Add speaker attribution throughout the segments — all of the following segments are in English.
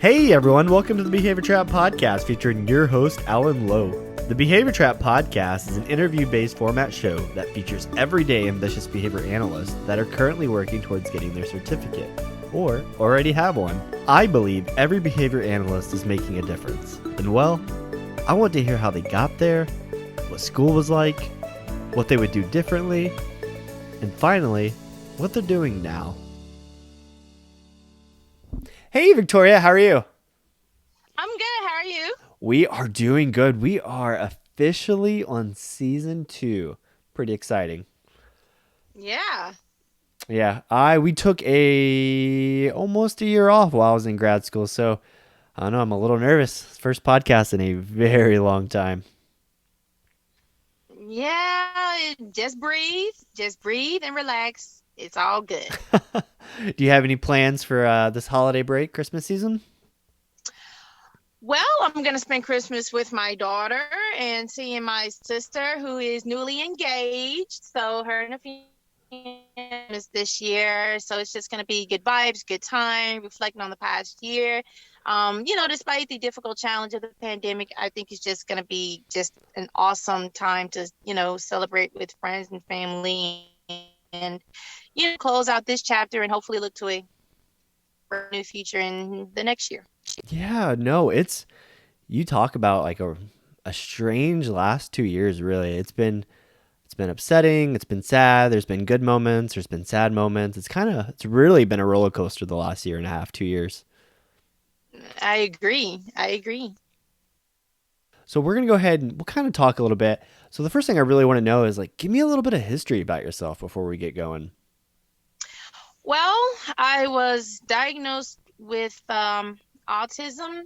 Speaker 1: Hey everyone, welcome to the Behavior Trap Podcast featuring your host, Alan Lowe. The Behavior Trap Podcast is an interview-based format show that features everyday ambitious behavior analysts that are currently working towards getting their certificate, or already have one. I believe every behavior analyst is making a difference. And well, I want to hear how they got there, what school was like, what they would do differently, and finally, what they're doing now. Hey Victoria, how are you?
Speaker 2: I'm good. How are you?
Speaker 1: We are doing good. We are officially on season 2. Pretty exciting.
Speaker 2: Yeah.
Speaker 1: Yeah, we took almost a year off while I was in grad school, so I don't know, I'm a little nervous. First podcast in a very long time.
Speaker 2: Yeah. Just breathe and relax. It's all good.
Speaker 1: Do you have any plans for this holiday break, Christmas season?
Speaker 2: Well, I'm going to spend Christmas with my daughter and seeing my sister who is newly engaged. So her and a fiance this year. So it's just going to be good vibes, good time, reflecting on the past year. Despite the difficult challenge of the pandemic, I think it's just going to be just an awesome time to, celebrate with friends and family and, close out this chapter and hopefully look to a new future in the next year.
Speaker 1: Yeah, no, you talk about like a strange last 2 years really. It's been upsetting, it's been sad, there's been good moments, there's been sad moments. It's really been a roller coaster the last year and a half, 2 years.
Speaker 2: I agree. I agree.
Speaker 1: So we're going to go ahead and we'll kind of talk a little bit. So the first thing I really want to know is like give me a little bit of history about yourself before we get going.
Speaker 2: Well, I was diagnosed with autism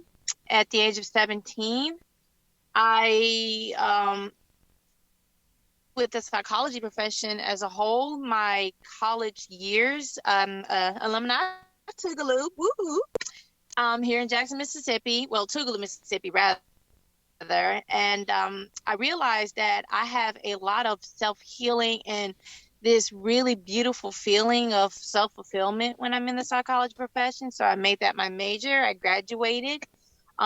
Speaker 2: at the age of 17. I with the psychology profession as a whole, my college years, alumni of Tougaloo, woohoo, here in Jackson, Mississippi. Well, Tougaloo, Mississippi, rather. And I realized that I have a lot of self-healing and this really beautiful feeling of self-fulfillment when I'm in the psychology profession. So I made that my major. I graduated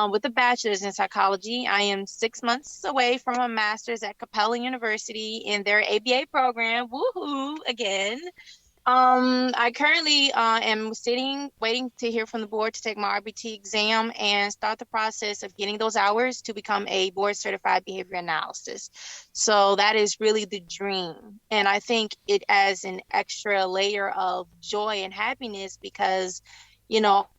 Speaker 2: with a bachelor's in psychology. I am 6 months away from a master's at Capella University in their ABA program. Woohoo! Again. I currently am waiting to hear from the board to take my RBT exam and start the process of getting those hours to become a board certified behavior analysis. So that is really the dream. And I think it adds an extra layer of joy and happiness because, you know,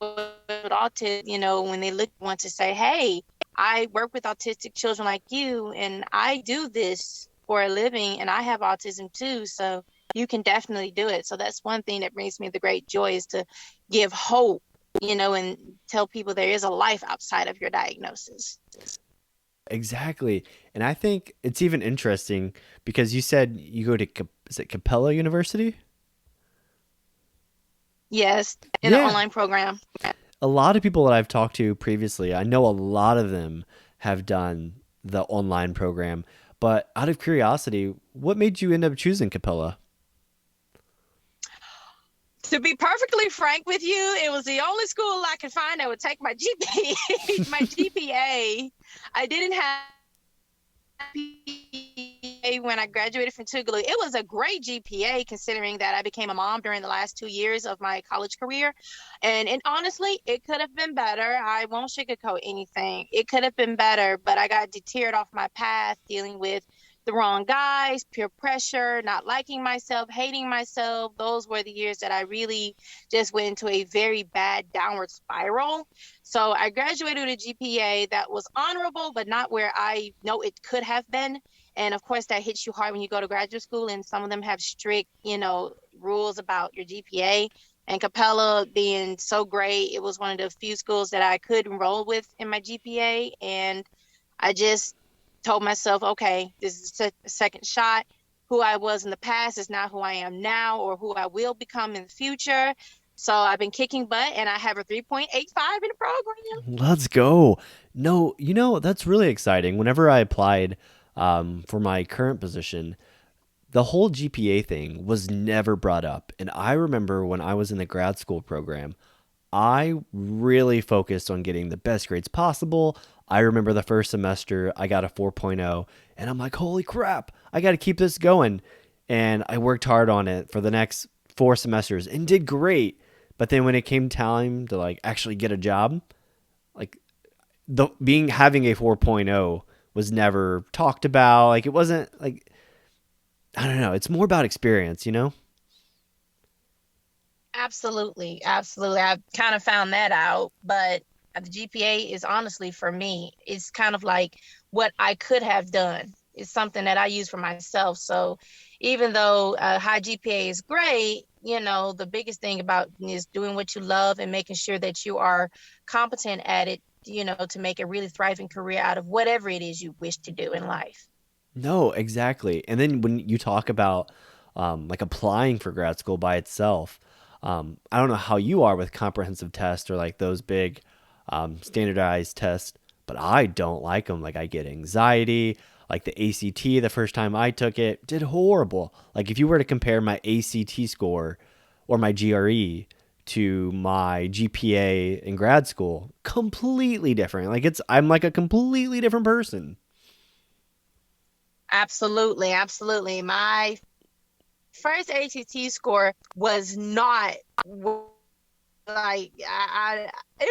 Speaker 2: autism, when they want to say, hey, I work with autistic children like you, and I do this for a living, and I have autism too, so you can definitely do it. So that's one thing that brings me the great joy is to give hope, and tell people there is a life outside of your diagnosis.
Speaker 1: Exactly. And I think it's even interesting because you said you go to is it Capella University?
Speaker 2: Yes, in an
Speaker 1: Yeah.
Speaker 2: online program.
Speaker 1: A lot of people that I've talked to previously, I know a lot of them have done the online program. But out of curiosity, what made you end up choosing Capella?
Speaker 2: To be perfectly frank with you, it was the only school I could find that would take my GPA. My GPA. I didn't have when I graduated from Tougaloo. It was a great GPA considering that I became a mom during the last 2 years of my college career. And honestly, it could have been better. I won't sugarcoat anything. It could have been better, but I got deterred off my path dealing with the wrong guys, peer pressure, not liking myself, hating myself. Those were the years that I really just went into a very bad downward spiral. So I graduated with a GPA that was honorable, but not where I know it could have been. And of course, that hits you hard when you go to graduate school, and some of them have strict, rules about your GPA. And Capella being so great, it was one of the few schools that I could enroll with in my GPA. And I just told myself, okay, this is a second shot. Who I was in the past is not who I am now or who I will become in the future. So I've been kicking butt, and I have a 3.85 in the program.
Speaker 1: Let's go. No, that's really exciting. Whenever I applied for my current position, the whole GPA thing was never brought up. And I remember when I was in the grad school program, I really focused on getting the best grades possible. I remember the first semester I got a 4.0 and I'm like, holy crap, I got to keep this going. And I worked hard on it for the next 4 semesters and did great. But then when it came time to like actually get a job, like the being having a 4.0 was never talked about. Like it wasn't like, I don't know, it's more about experience, you know?
Speaker 2: Absolutely, absolutely. I've kind of found that out, but the GPA is honestly for me, it's kind of like what I could have done. It's something that I use for myself. So even though high GPA is great, the biggest thing about is doing what you love and making sure that you are competent at it, to make a really thriving career out of whatever it is you wish to do in life.
Speaker 1: No, exactly. And then when you talk about like applying for grad school by itself, I don't know how you are with comprehensive tests or like those big standardized tests, but I don't like them. Like I get anxiety. Like the ACT, the first time I took it, did horrible. Like if you were to compare my ACT score or my GRE to my GPA in grad school, completely different. Like I'm like a completely different person.
Speaker 2: Absolutely, absolutely. My first ACT score was not like it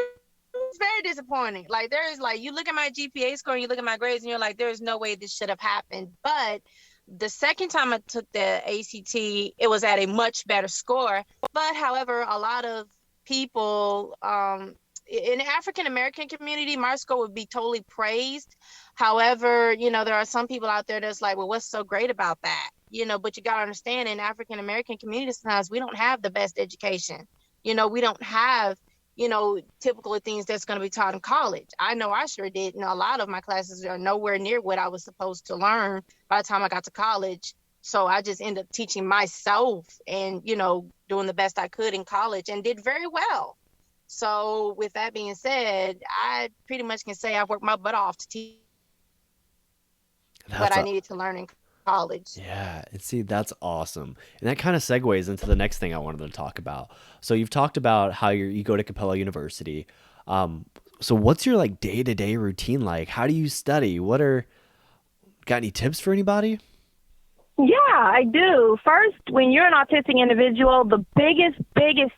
Speaker 2: was very disappointing. Like there is like you look at my GPA score and you look at my grades and you're like, there's no way this should have happened. But the second time I took the ACT, it was at a much better score. But however, a lot of people in the African American community, my score would be totally praised. However, there are some people out there that's like, well, what's so great about that? But you got to understand in African American communities, sometimes we don't have the best education. We don't have, typical things that's going to be taught in college. I know I sure did. A lot of my classes are nowhere near what I was supposed to learn by the time I got to college. So I just ended up teaching myself and, doing the best I could in college and did very well. So with that being said, I pretty much can say I worked my butt off to teach what
Speaker 1: That's
Speaker 2: I
Speaker 1: a,
Speaker 2: needed to learn in college.
Speaker 1: Yeah, and see, that's awesome. And that kind of segues into the next thing I wanted to talk about. So you've talked about how you go to Capella University. Um, so what's your like day-to-day routine like? How do you study? Got any tips for anybody?
Speaker 3: Yeah, I do. First, when you're an autistic individual, the biggest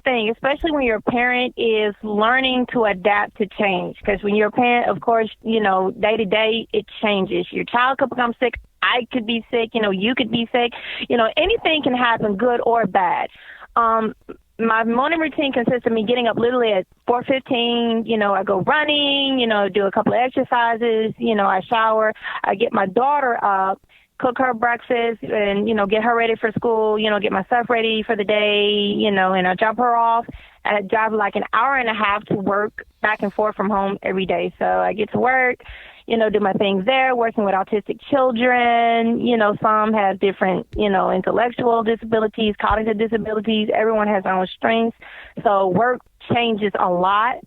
Speaker 3: thing, especially when you're a parent, is learning to adapt to change. Because when you're a parent, of course, day to day, it changes. Your child could become sick. I could be sick. You could be sick. Anything can happen, good or bad. My morning routine consists of me getting up literally at 4:15. I go running, do a couple of exercises. I shower. I get my daughter up, cook her breakfast and, get her ready for school, get my stuff ready for the day, and I drop her off. And I drive like an hour and a half to work back and forth from home every day. So I get to work, do my things there, working with autistic children. Some have different, intellectual disabilities, cognitive disabilities. Everyone has their own strengths. So work changes a lot.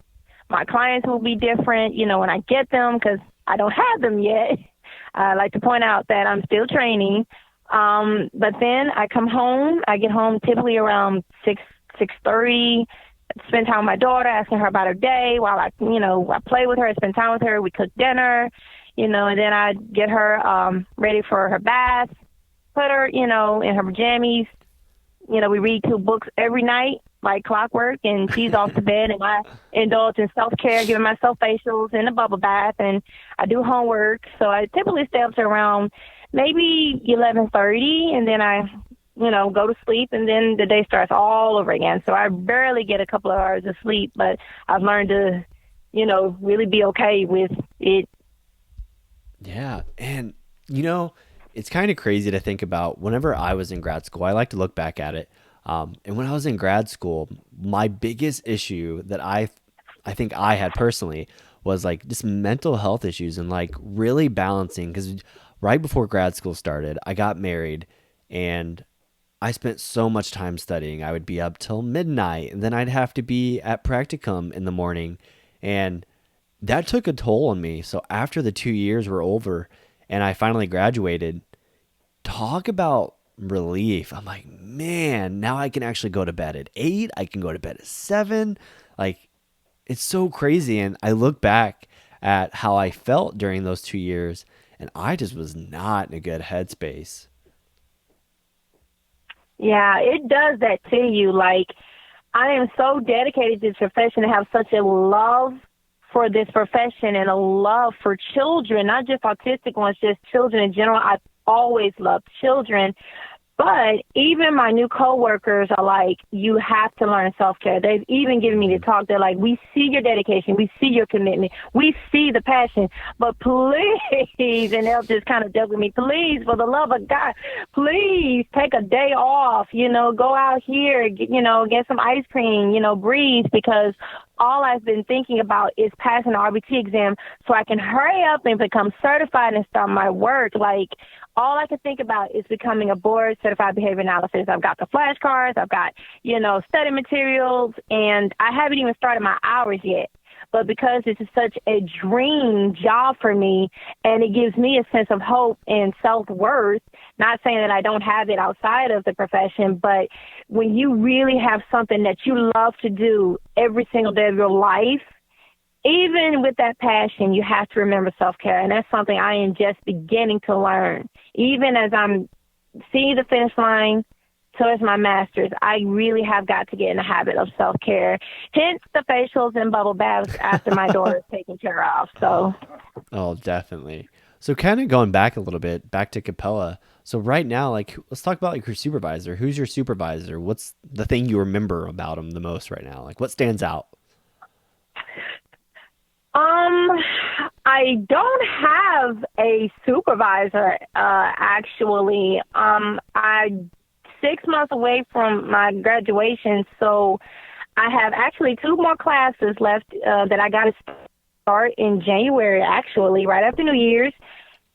Speaker 3: My clients will be different, when I get them because I don't have them yet. I like to point out that I'm still training. But then I come home. I get home typically around 6:30, spend time with my daughter, asking her about her day while I play with her, spend time with her. We cook dinner, and then I get her ready for her bath, put her, in her pajamas. We read 2 books every night, like clockwork, and she's off to bed, and I indulge in self-care, giving myself facials and a bubble bath, and I do homework. So I typically stay up to around maybe 11:30, and then I, go to sleep, and then the day starts all over again. So I barely get a couple of hours of sleep, but I've learned to, really be okay with it.
Speaker 1: Yeah, and it's kind of crazy to think about. Whenever I was in grad school, I like to look back at it. And when I was in grad school, my biggest issue that I think I had personally was like just mental health issues and like really balancing. Because right before grad school started, I got married and I spent so much time studying. I would be up till midnight and then I'd have to be at practicum in the morning. And that took a toll on me. So after the 2 years were over and I finally graduated, talk about relief. I'm like, man, now I can actually go to bed at 8. I can go to bed at 7. Like It's so crazy. And I look back at how I felt during those 2 years, and I just was not in a good headspace.
Speaker 3: Yeah, it does that to you. Like, I am so dedicated to this profession and have such a love for this profession and a love for children, not just autistic ones, just children in general. I've always loved children. But even my new coworkers are like, you have to learn self-care. They've even given me the talk. They're like, we see your dedication. We see your commitment. We see the passion. But please, and they'll just kind of joke with me, please, for the love of God, please take a day off, go out here, get some ice cream, breathe, because all I've been thinking about is passing the RBT exam so I can hurry up and become certified and start my work. Like, all I can think about is becoming a board certified behavior analyst. I've got the flashcards, I've got, study materials, and I haven't even started my hours yet. But because this is such a dream job for me, and it gives me a sense of hope and self-worth, not saying that I don't have it outside of the profession, but when you really have something that you love to do every single day of your life, even with that passion, you have to remember self-care, and that's something I am just beginning to learn. Even as I'm seeing the finish line towards my master's, I really have got to get in the habit of self-care, hence the facials and bubble baths after my daughter is taken care of. So,
Speaker 1: Oh, definitely. So kind of going back a little bit, back to Capella. So right now, like, let's talk about like your supervisor. Who's your supervisor? What's the thing you remember about him the most right now? Like, what stands out?
Speaker 3: I don't have a supervisor, actually. I'm 6 months away from my graduation, so I have actually 2 more classes left that I got to start in January, actually, right after New Year's.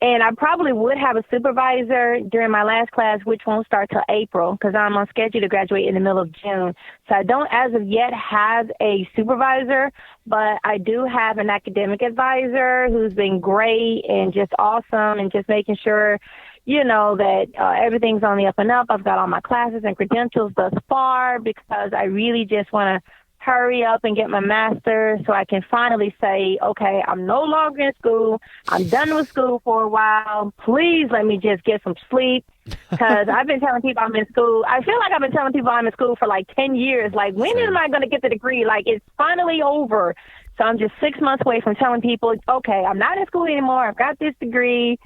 Speaker 3: And I probably would have a supervisor during my last class, which won't start till April, because I'm on schedule to graduate in the middle of June. So I don't, as of yet, have a supervisor, but I do have an academic advisor who's been great and just awesome and just making sure, that everything's on the up and up. I've got all my classes and credentials thus far because I really just want to hurry up and get my master's so I can finally say, okay, I'm no longer in school. I'm done with school for a while. Please let me just get some sleep, because I've been telling people I'm in school. I feel like I've been telling people I'm in school for like 10 years. Like, when am I going to get the degree? Like, it's finally over. So I'm just 6 months away from telling people, okay, I'm not in school anymore. I've got this degree,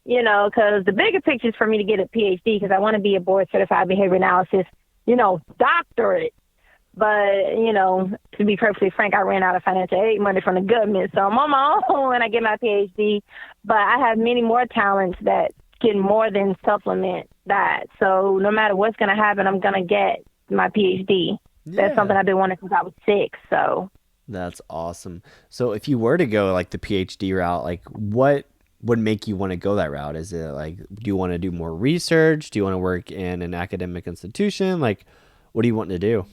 Speaker 3: because the bigger picture is for me to get a PhD, because I want to be a board certified behavior analysis, doctorate. But, to be perfectly frank, I ran out of financial aid money from the government. So I'm on my own when I get my PhD. But I have many more talents that can more than supplement that. So no matter what's going to happen, I'm going to get my PhD. Yeah. That's something I've been wanting since I was 6. So
Speaker 1: that's awesome. So if you were to go like the PhD route, like what would make you want to go that route? Is it like, do you want to do more research? Do you want to work in an academic institution? Like, what do you want to do?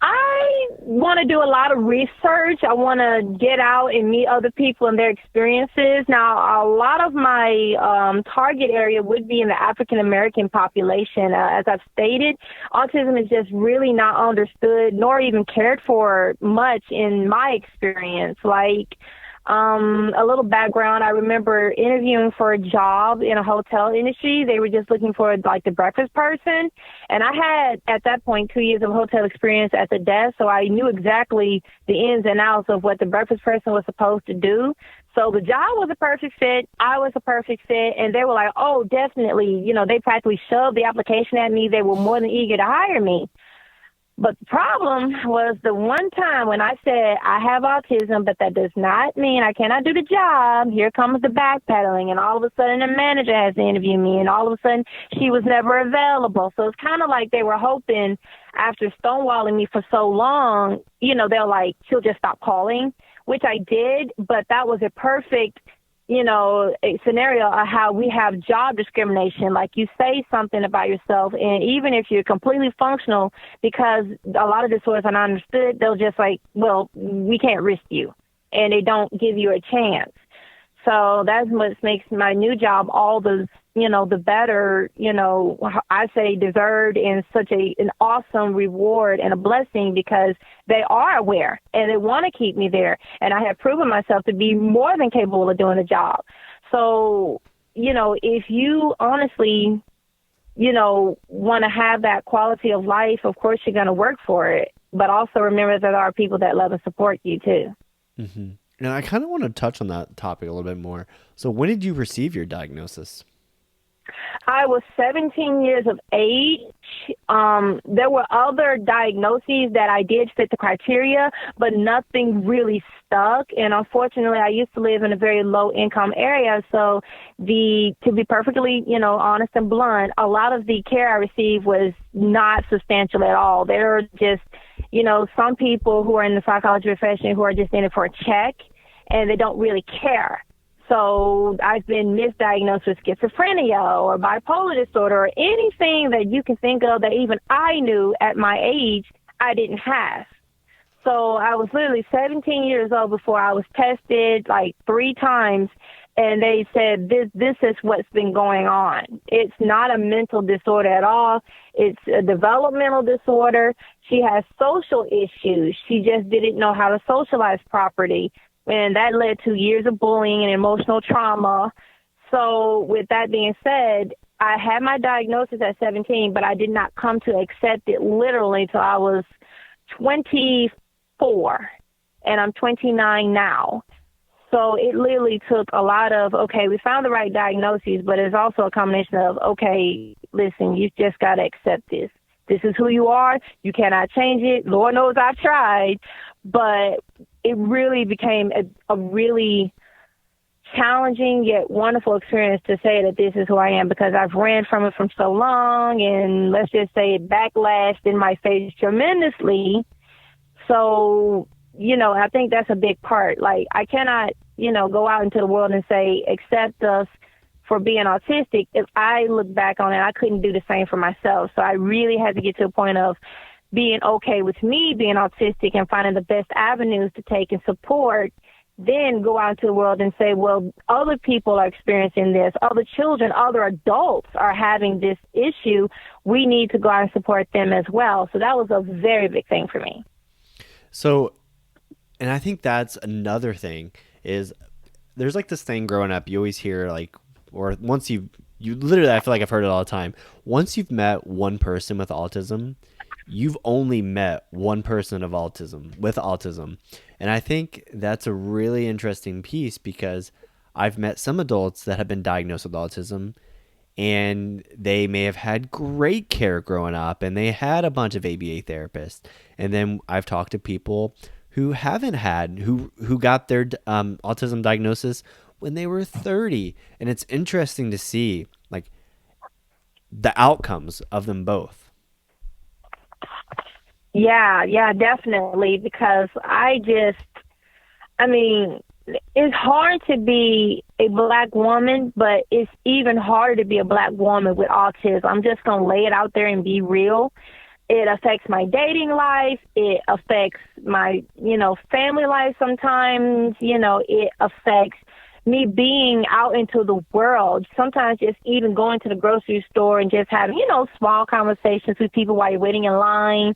Speaker 3: I want to do a lot of research. I want to get out and meet other people and their experiences. Now, a lot of my target area would be in the African-American population. As I've stated, autism is just really not understood nor even cared for much in my experience. Like, a little background, I remember interviewing for a job in a hotel industry. They were just looking for like the breakfast person. And I had at that point 2 years of hotel experience at the desk, so I knew exactly the ins and outs of what the breakfast person was supposed to do. So the job was a perfect fit. I was a perfect fit. And they were like, oh, definitely. They practically shoved the application at me. They were more than eager to hire me. But the problem was the one time when I said I have autism, but that does not mean I cannot do the job. Here comes the backpedaling, and all of a sudden the manager has to interview me, and all of a sudden she was never available. So it's kind of like they were hoping after stonewalling me for so long, they're like, she'll just stop calling, which I did, but that was a perfect a scenario of how we have job discrimination. Like, you say something about yourself, and even if you're completely functional, because a lot of disorders are not understood, they'll just like, well, we can't risk you, and they don't give you a chance. So that's what makes my new job all the, the better, I say deserved, and such an awesome reward and a blessing, because they are aware and they want to keep me there. And I have proven myself to be more than capable of doing the job. So, if you honestly, want to have that quality of life, of course you're going to work for it. But also remember that there are people that love and support you too.
Speaker 1: Mm-hmm. And I kind of want to touch on that topic a little bit more. So when did you receive your diagnosis?
Speaker 3: I was 17 years of age. There were other diagnoses that I did fit the criteria, but nothing really stuck. And unfortunately, I used to live in a very low income area. So to be perfectly, honest and blunt, a lot of the care I received was not substantial at all. There are just, some people who are in the psychology profession who are just in it for a check, and they don't really care. So I've been misdiagnosed with schizophrenia or bipolar disorder or anything that you can think of that even I knew at my age I didn't have. So I was literally 17 years old before I was tested like 3 times, and they said, this is what's been going on. It's not a mental disorder at all. It's a developmental disorder. She has social issues. She just didn't know how to socialize properly. And that led to years of bullying and emotional trauma. So with that being said, I had my diagnosis at 17, but I did not come to accept it literally till I was 24, and I'm 29 now. So it literally took a lot of, okay, we found the right diagnosis, but it's also a combination of, okay, listen, you just got to accept this. This is who you are. You cannot change it. Lord knows I've tried. But it really became a really challenging yet wonderful experience to say that this is who I am, because I've ran from it for so long, and let's just say it backlashed in my face tremendously. So, I think that's a big part. Like, I cannot, go out into the world and say, accept us for being autistic. If I look back on it, I couldn't do the same for myself. So I really had to get to a point of being okay with me being autistic and finding the best avenues to take and support, then go out into the world and say, well, other people are experiencing this, other children, other adults are having this issue. We need to go out and support them as well. So that was a very big thing for me.
Speaker 1: So, and I think that's another thing is there's like this thing growing up, you always hear like, or once you literally, I feel like I've heard it all the time. Once you've met one person with autism, you've only met one person with autism. And I think that's a really interesting piece, because I've met some adults that have been diagnosed with autism, and they may have had great care growing up, and they had a bunch of ABA therapists. And then I've talked to people who haven't had, who got their autism diagnosis when they were 30. And it's interesting to see like the outcomes of them both.
Speaker 3: Yeah, definitely. Because it's hard to be a Black woman, but it's even harder to be a Black woman with autism. I'm just going to lay it out there and be real. It affects my dating life. It affects my, family life sometimes. It affects me being out into the world, sometimes just even going to the grocery store and just having, small conversations with people while you're waiting in line.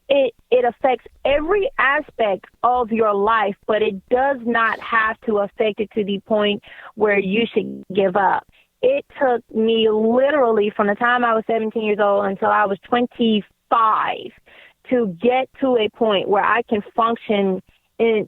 Speaker 3: It affects every aspect of your life, but it does not have to affect it to the point where you should give up. It took me literally from the time I was 17 years old until I was 25 to get to a point where I can function in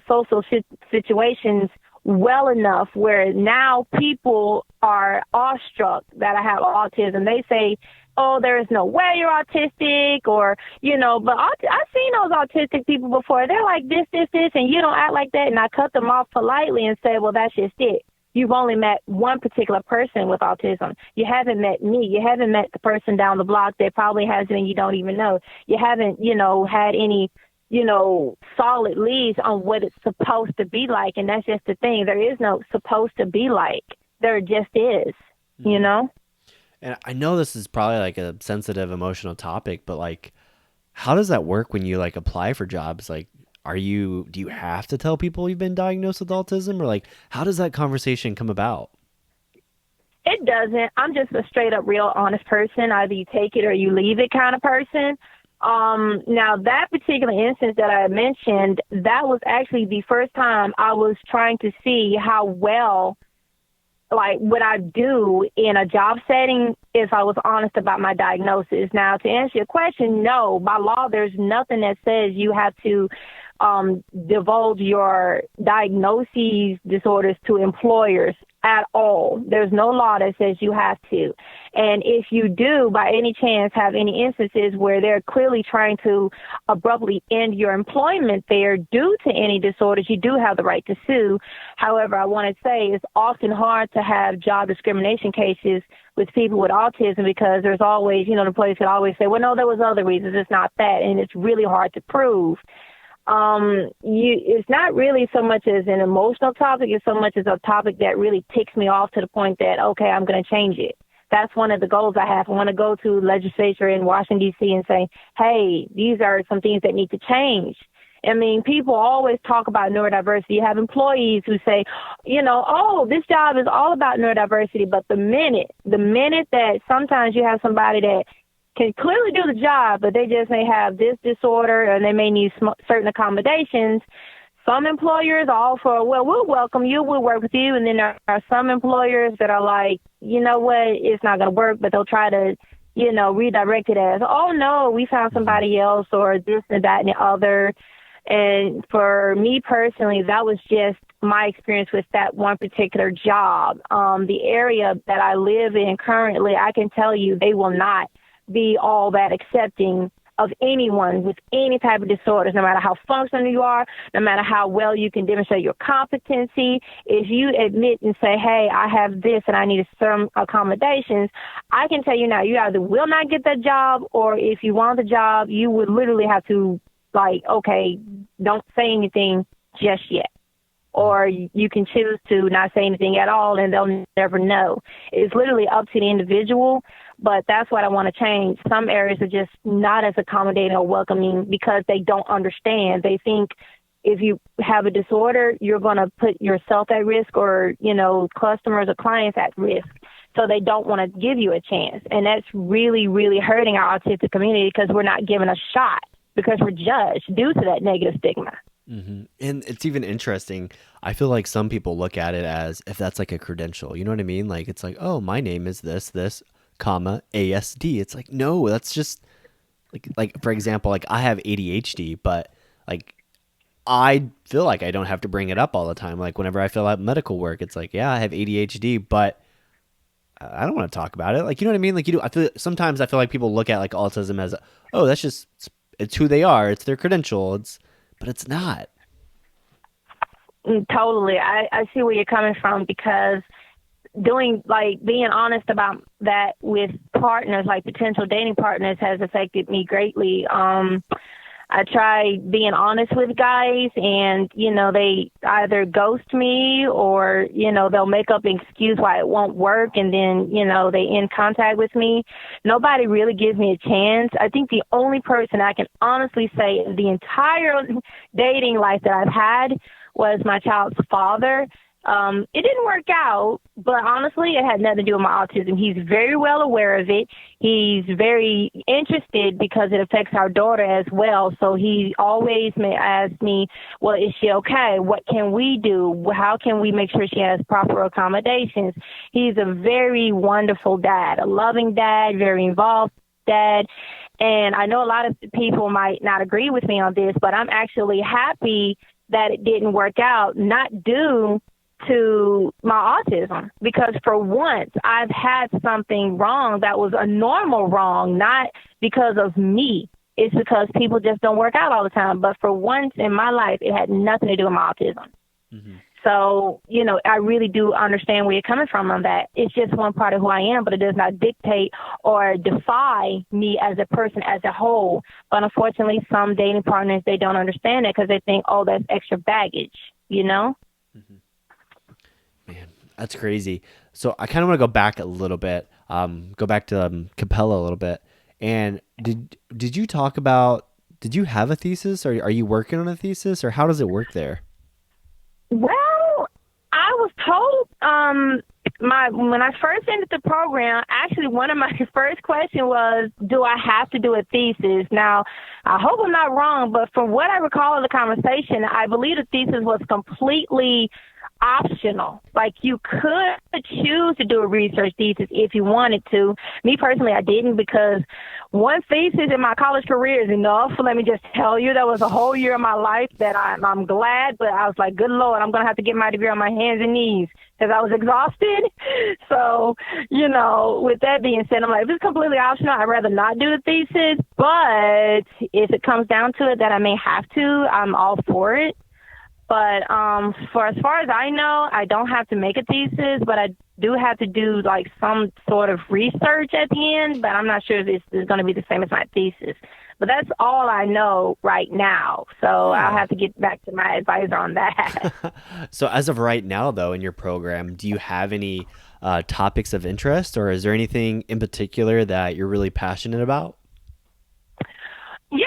Speaker 3: social situations well enough where now people are awestruck that I have autism. They say, oh, there is no way you're autistic, or, but I've seen those autistic people before. They're like this, and you don't act like that. And I cut them off politely and say, well, that's just it. You've only met one particular person with autism. You haven't met me. You haven't met the person down the block that probably has it and you don't even know. You haven't, had any solid leads on what it's supposed to be like. And that's just the thing. There is no supposed to be like. There just is, And
Speaker 1: I know this is probably like a sensitive, emotional topic, but like, how does that work when you like apply for jobs? Like, do you have to tell people you've been diagnosed with autism, or like, how does that conversation come about?
Speaker 3: It doesn't. I'm just a straight up real honest person. Either you take it or you leave it kind of person. Now that particular instance that I mentioned, that was actually the first time I was trying to see how well, like, would I do in a job setting if I was honest about my diagnosis. Now, to answer your question, no, by law, there's nothing that says you have to divulge your diagnoses, disorders to employers at all. There's no law that says you have to. And if you do, by any chance, have any instances where they're clearly trying to abruptly end your employment there due to any disorders, you do have the right to sue. However, I want to say it's often hard to have job discrimination cases with people with autism because there's always, the employees can always say, well, no, there was other reasons. It's not that. And it's really hard to prove. It's not really so much as an emotional topic, it's so much as a topic that really ticks me off to the point that, okay, I'm going to change it. That's one of the goals I have. I want to go to legislature in Washington, D.C. and say, hey, these are some things that need to change. I mean, people always talk about neurodiversity. You have employees who say, oh, this job is all about neurodiversity. But the minute that sometimes you have somebody that can clearly do the job, but they just may have this disorder and they may need certain accommodations, some employers are all for, well, we'll welcome you, we'll work with you. And then there are some employers that are like, you know what, it's not going to work, but they'll try to, redirect it as, oh, no, we found somebody else or this and that and the other. And for me personally, that was just my experience with that one particular job. The area that I live in currently, I can tell you they will not be all that accepting of anyone with any type of disorders, no matter how functional you are, no matter how well you can demonstrate your competency. If you admit and say, hey, I have this and I need some accommodations, I can tell you now, you either will not get that job, or if you want the job, you would literally have to, like, okay, don't say anything just yet. Or you can choose to not say anything at all and they'll never know. It's literally up to the individual, but that's what I want to change. Some areas are just not as accommodating or welcoming because they don't understand. They think if you have a disorder, you're going to put yourself at risk or, customers or clients at risk. So they don't want to give you a chance. And that's really, really hurting our autistic community because we're not given a shot because we're judged due to that negative stigma.
Speaker 1: Mm-hmm. And it's even interesting. I feel like some people look at it as if that's like a credential. You know what I mean? Like, it's like, oh, my name is this, comma, ASD. It's like, no, that's just like, for example, like I have ADHD, but like, I feel like I don't have to bring it up all the time. Like whenever I fill out medical work, it's like, yeah, I have ADHD, but I don't want to talk about it. Like, you know what I mean? Like sometimes I feel like people look at like autism as, oh, that's just, it's who they are. It's their credential. But it's not.
Speaker 3: Totally. I see where you're coming from because being honest about that with partners, like potential dating partners, has affected me greatly. I try being honest with guys and, they either ghost me or, they'll make up an excuse why it won't work and then, they end contact with me. Nobody really gives me a chance. I think the only person I can honestly say the entire dating life that I've had was my child's father. It didn't work out, but honestly, it had nothing to do with my autism. He's very well aware of it. He's very interested because it affects our daughter as well. So he always may ask me, well, is she okay? What can we do? How can we make sure she has proper accommodations? He's a very wonderful dad, a loving dad, very involved dad. And I know a lot of people might not agree with me on this, but I'm actually happy that it didn't work out, not due to my autism, because for once I've had something wrong that was a normal wrong, not because of me. It's because people just don't work out all the time. But for once in my life, it had nothing to do with my autism. Mm-hmm. So, I really do understand where you're coming from on that. It's just one part of who I am, but it does not dictate or defy me as a person as a whole. But unfortunately, some dating partners, they don't understand it because they think, oh, that's extra baggage, Mm-hmm.
Speaker 1: Man, that's crazy. So I kind of want to go back a little bit, go back to Capella a little bit. And did you talk about did you have a thesis, or are you working on a thesis, or how does it work there?
Speaker 3: Well, I was told when I first entered the program, actually one of my first questions was, do I have to do a thesis? Now, I hope I'm not wrong, but from what I recall of the conversation, I believe the thesis was completely optional. Like, you could choose to do a research thesis if you wanted to. Me personally, I didn't, because one thesis in my college career is enough. Let me just tell you, that was a whole year of my life that I'm glad, but I was like, good Lord, I'm going to have to get my degree on my hands and knees because I was exhausted. So, with that being said, I'm like, if it's completely optional, I'd rather not do the thesis. But if it comes down to it that I may have to, I'm all for it. But for as far as I know, I don't have to make a thesis, but I do have to do like some sort of research at the end, but I'm not sure if this is going to be the same as my thesis. But that's all I know right now. So I'll have to get back to my advisor on that.
Speaker 1: So as of right now, though, in your program, do you have any topics of interest, or is there anything in particular that you're really passionate about?
Speaker 3: Yeah,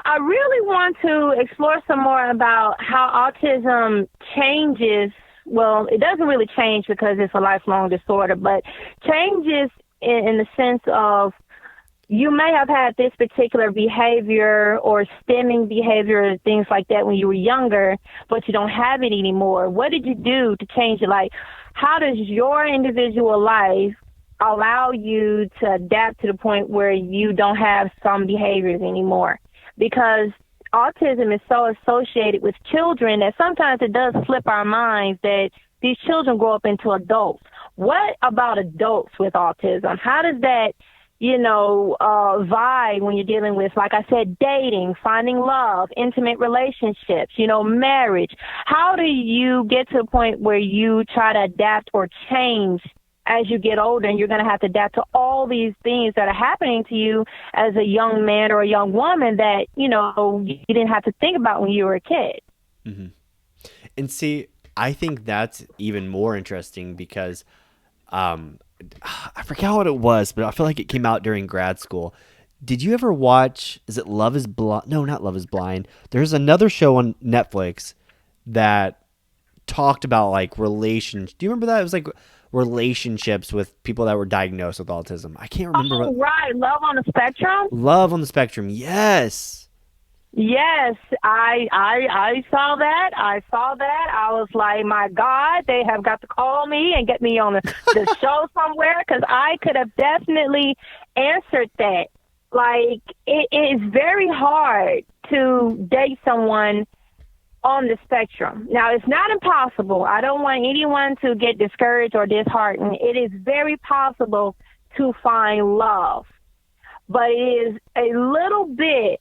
Speaker 3: I really want to explore some more about how autism changes. Well, it doesn't really change because it's a lifelong disorder, but changes in the sense of you may have had this particular behavior or stemming behavior, things like that when you were younger, but you don't have it anymore. What did you do to change it? Like, how does your individual life allow you to adapt to the point where you don't have some behaviors anymore? Because autism is so associated with children that sometimes it does slip our minds that these children grow up into adults. What about adults with autism? How does that, vibe when you're dealing with, like I said, dating, finding love, intimate relationships, marriage? How do you get to a point where you try to adapt or change as you get older, and you're going to have to adapt to all these things that are happening to you as a young man or a young woman that, you didn't have to think about when you were a kid.
Speaker 1: Mm-hmm. And see, I think that's even more interesting because I forgot what it was, but I feel like it came out during grad school. Did you ever watch, is it Love is Blind? No, not Love is Blind. There's another show on Netflix that talked about like relations. Do you remember that? It was like relationships with people that were diagnosed with autism. I can't remember.
Speaker 3: Right. Love on the Spectrum?
Speaker 1: Love on the Spectrum. Yes.
Speaker 3: Yes, I saw that. I was like, my God, they have got to call me and get me on the show somewhere, because I could have definitely answered that. Like, it is very hard to date someone on the spectrum. Now, it's not impossible. I don't want anyone to get discouraged or disheartened. It is very possible to find love, but it is a little bit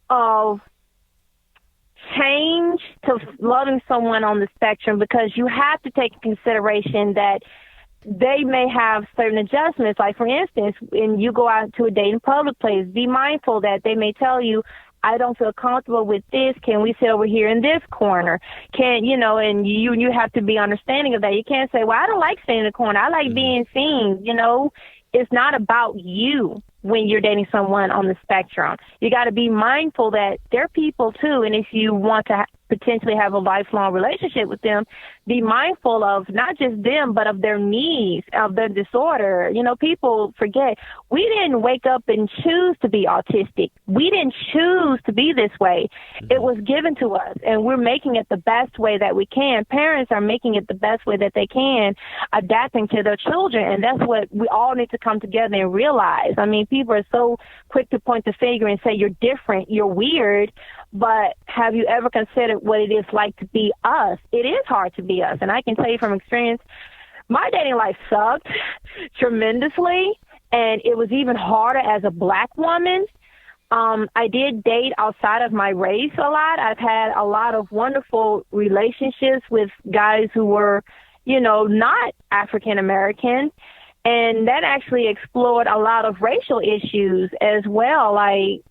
Speaker 3: of change to loving someone on the spectrum, because you have to take into consideration that they may have certain adjustments. Like, for instance, when you go out to a date in public place, be mindful that they may tell you, I don't feel comfortable with this. Can we sit over here in this corner? And you have to be understanding of that. You can't say, well, I don't like sitting in the corner. I like being seen. It's not about you when you're dating someone on the spectrum. You got to be mindful that they're people too. And if you want to potentially have a lifelong relationship with them, be mindful of not just them, but of their needs, of their disorder. People forget, we didn't wake up and choose to be autistic. We didn't choose to be this way. It was given to us, and we're making it the best way that we can. Parents are making it the best way that they can, adapting to their children. And that's what we all need to come together and realize. I mean, people are so quick to point the finger and say, you're different, you're weird. But have you ever considered what it is like to be us? It is hard to be us. And I can tell you from experience, my dating life sucked tremendously. And it was even harder as a Black woman. I did date outside of my race a lot. I've had a lot of wonderful relationships with guys who were, not African American. And that actually explored a lot of racial issues as well. Like,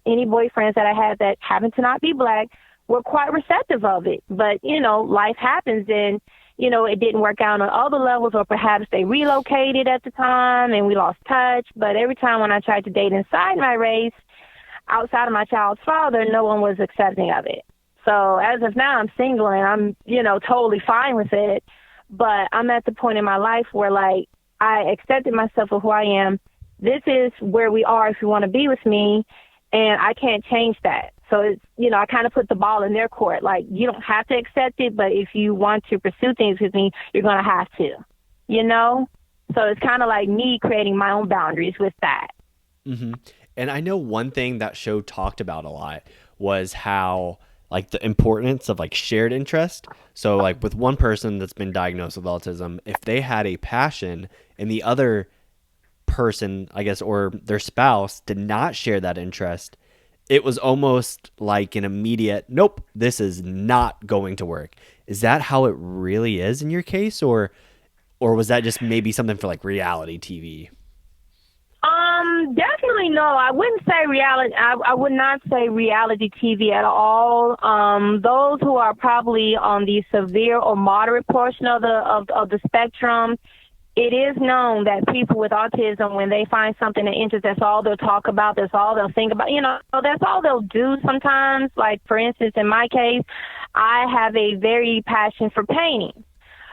Speaker 3: any boyfriends that I had that happened to not be Black were quite receptive of it. But, life happens, and, it didn't work out on other levels, or perhaps they relocated at the time and we lost touch. But every time when I tried to date inside my race, outside of my child's father, no one was accepting of it. So as of now, I'm single and I'm, totally fine with it. But I'm at the point in my life where, like, I accepted myself for who I am. This is where we are if you want to be with me, and I can't change that. So it's, I kind of put the ball in their court. Like, you don't have to accept it, but if you want to pursue things with me, you're going to have to, So it's kind of like me creating my own boundaries with that.
Speaker 1: Mm-hmm. And I know one thing that show talked about a lot was how, like, the importance of, like, shared interest. So, like, with one person that's been diagnosed with autism, if they had a passion and the other person, I guess, or their spouse did not share that interest, it was almost like an immediate, nope, this is not going to work. Is that how it really is in your case, or was that just maybe something for, like, reality TV?
Speaker 3: Definitely no. I wouldn't say reality. I would not say reality TV at all. Those who are probably on the severe or moderate portion of the spectrum, it is known that people with autism, when they find something that interests, that's all they'll talk about. That's all they'll think about. That's all they'll do sometimes. Like, for instance, in my case, I have a very passion for painting.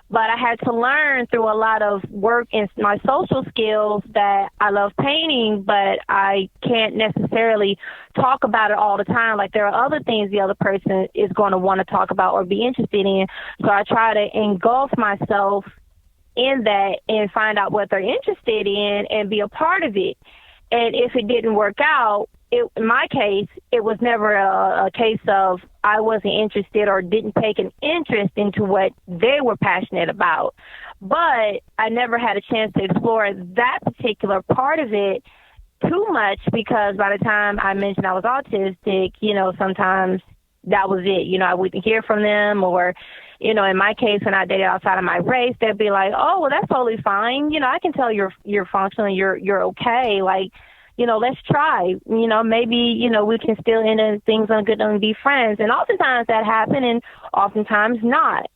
Speaker 3: But I had to learn through a lot of work in my social skills that I love painting, but I can't necessarily talk about it all the time. Like, there are other things the other person is going to want to talk about or be interested in. So I try to engulf myself in that and find out what they're interested in and be a part of it. And if it didn't work out, in my case, it was never a case of I wasn't interested or didn't take an interest into what they were passionate about. But I never had a chance to explore that particular part of it too much, because by the time I mentioned I was autistic, sometimes that was it. I wouldn't hear from them, or, in my case, when I dated outside of my race, they'd be like, oh, well, that's totally fine. I can tell you're functional, you're okay. Like, let's try, maybe, we can still end things on good and be friends. And oftentimes that happened, and oftentimes not.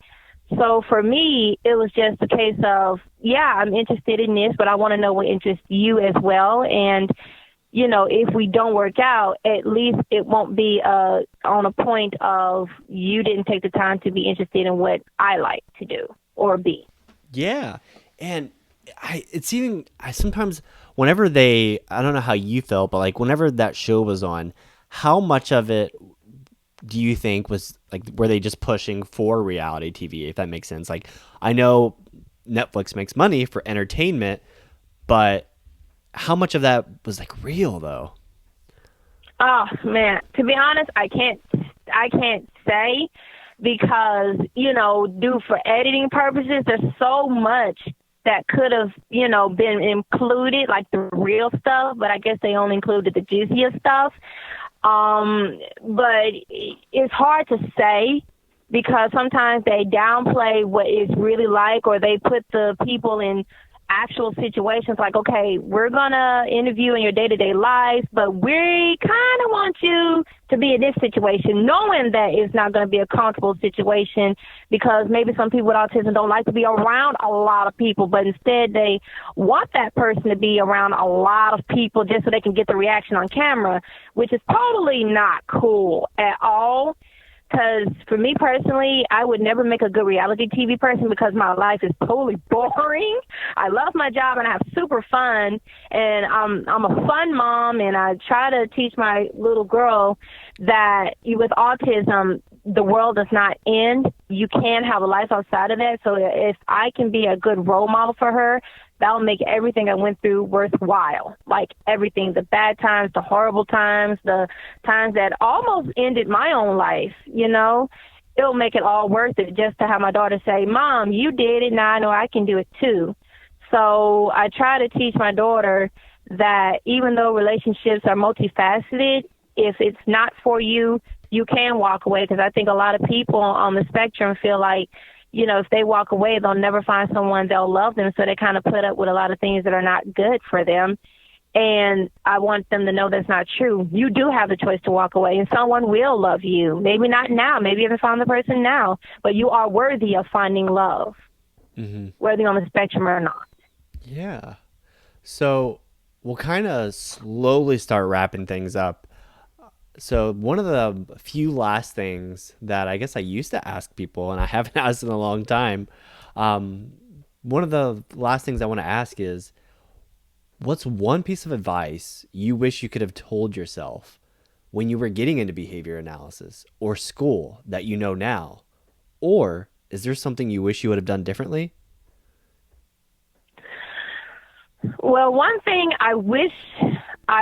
Speaker 3: So for me, it was just a case of, yeah, I'm interested in this, but I want to know what interests you as well. And, if we don't work out, at least it won't be on a point of you didn't take the time to be interested in what I like to do or be.
Speaker 1: Yeah. And it's even, sometimes whenever I don't know how you felt, but, like, whenever that show was on, how much of it do you think was, like, were they just pushing for reality TV, if that makes sense? Like, I know Netflix makes money for entertainment, but how much of that was, like, real though?
Speaker 3: Oh man, to be honest, I can't say, because, due for editing purposes, there's so much that could have, been included, like the real stuff, but I guess they only included the juiciest stuff. But it's hard to say, because sometimes they downplay what it's really like, or they put the people in actual situations like, okay, we're going to interview in your day-to-day life, but we kind of want you to be in this situation, knowing that it's not going to be a comfortable situation, because maybe some people with autism don't like to be around a lot of people, but instead they want that person to be around a lot of people just so they can get the reaction on camera, which is totally not cool at all. Because for me personally, I would never make a good reality TV person, because my life is totally boring. I love my job and I have super fun, and I'm a fun mom, and I try to teach my little girl that with autism, the world does not end. You can have a life outside of that. So if I can be a good role model for her, that'll make everything I went through worthwhile. Like everything, the bad times, the horrible times, the times that almost ended my own life, it'll make it all worth it, just to have my daughter say, Mom, you did it, now I know I can do it too. So I try to teach my daughter that even though relationships are multifaceted, if it's not for you, you can walk away. Because I think a lot of people on the spectrum feel like, if they walk away, they'll never find someone that'll love them. So they kind of put up with a lot of things that are not good for them. And I want them to know that's not true. You do have the choice to walk away, and someone will love you. Maybe not now. Maybe you haven't found the person now, but you are worthy of finding love, whether you're on the spectrum or not.
Speaker 1: Yeah. So we'll kind of slowly start wrapping things up. So one of the few last things that I guess I used to ask people, and I haven't asked in a long time, one of the last things I want to ask is, what's one piece of advice you wish you could have told yourself when you were getting into behavior analysis or school that you know now? Or is there something you wish you would have done differently?
Speaker 3: Well, one thing I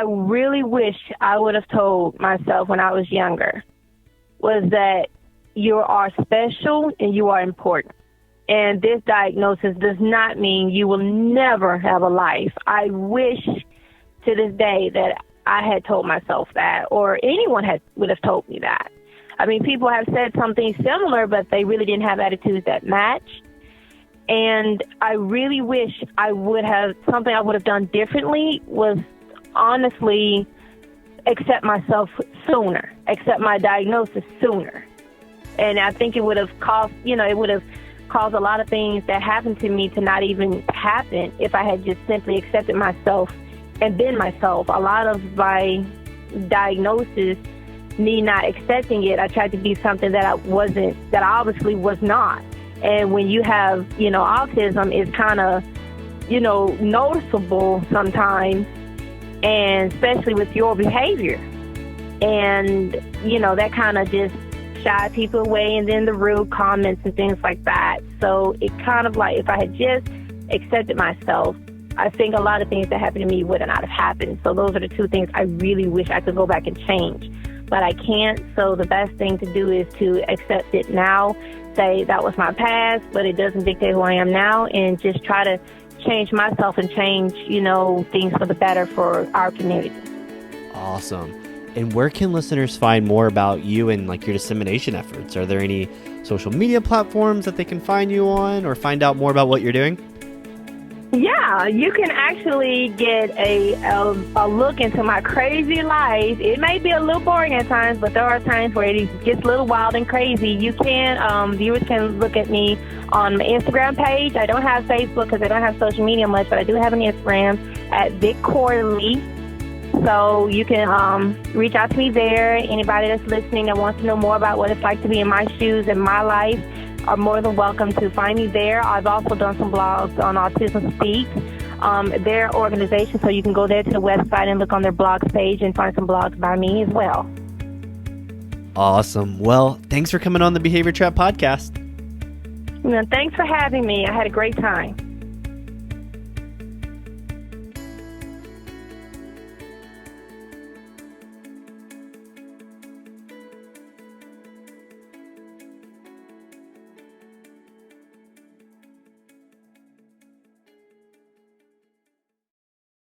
Speaker 3: really wish I would have told myself when I was younger was that you are special and you are important. And this diagnosis does not mean you will never have a life. I wish to this day that I had told myself that, or anyone would have told me that. I mean, people have said something similar, but they really didn't have attitudes that matched. And I really wish something I would have done differently was honestly accept myself sooner, accept my diagnosis sooner. And I think it would have caused a lot of things that happened to me to not even happen if I had just simply accepted myself and been myself. A lot of my diagnosis, me not accepting it, I tried to be something that I wasn't, that I obviously was not. And when you have, autism, it's kind of, noticeable sometimes, and especially with your behavior. And, that kind of just shy people away, and then the rude comments and things like that. So it kind of like, if I had just accepted myself, I think a lot of things that happened to me would not have happened. So those are the two things I really wish I could go back and change. But I can't, so the best thing to do is to accept it now, say that was my past, but it doesn't dictate who I am now, and just try to change myself and change, things for the better for our community.
Speaker 1: Awesome. And where can listeners find more about you and your dissemination efforts? Are there any social media platforms that they can find you on or find out more about what you're doing?
Speaker 3: Yeah, you can actually get a look into my crazy life. It may be a little boring at times, but there are times where it gets a little wild and crazy. Viewers can look at me on my Instagram page. I don't have Facebook because I don't have social media much, but I do have an Instagram at Vic Corley. So you can reach out to me there. Anybody that's listening that wants to know more about what it's like to be in my shoes and my life are more than welcome to find me there. I've also done some blogs on Autism Speak, their organization, so you can go there to the website and look on their blogs page and find some blogs by me as well.
Speaker 1: Awesome. Well, thanks for coming on the Behavior Trap podcast.
Speaker 3: Thanks for having me. I had a great time.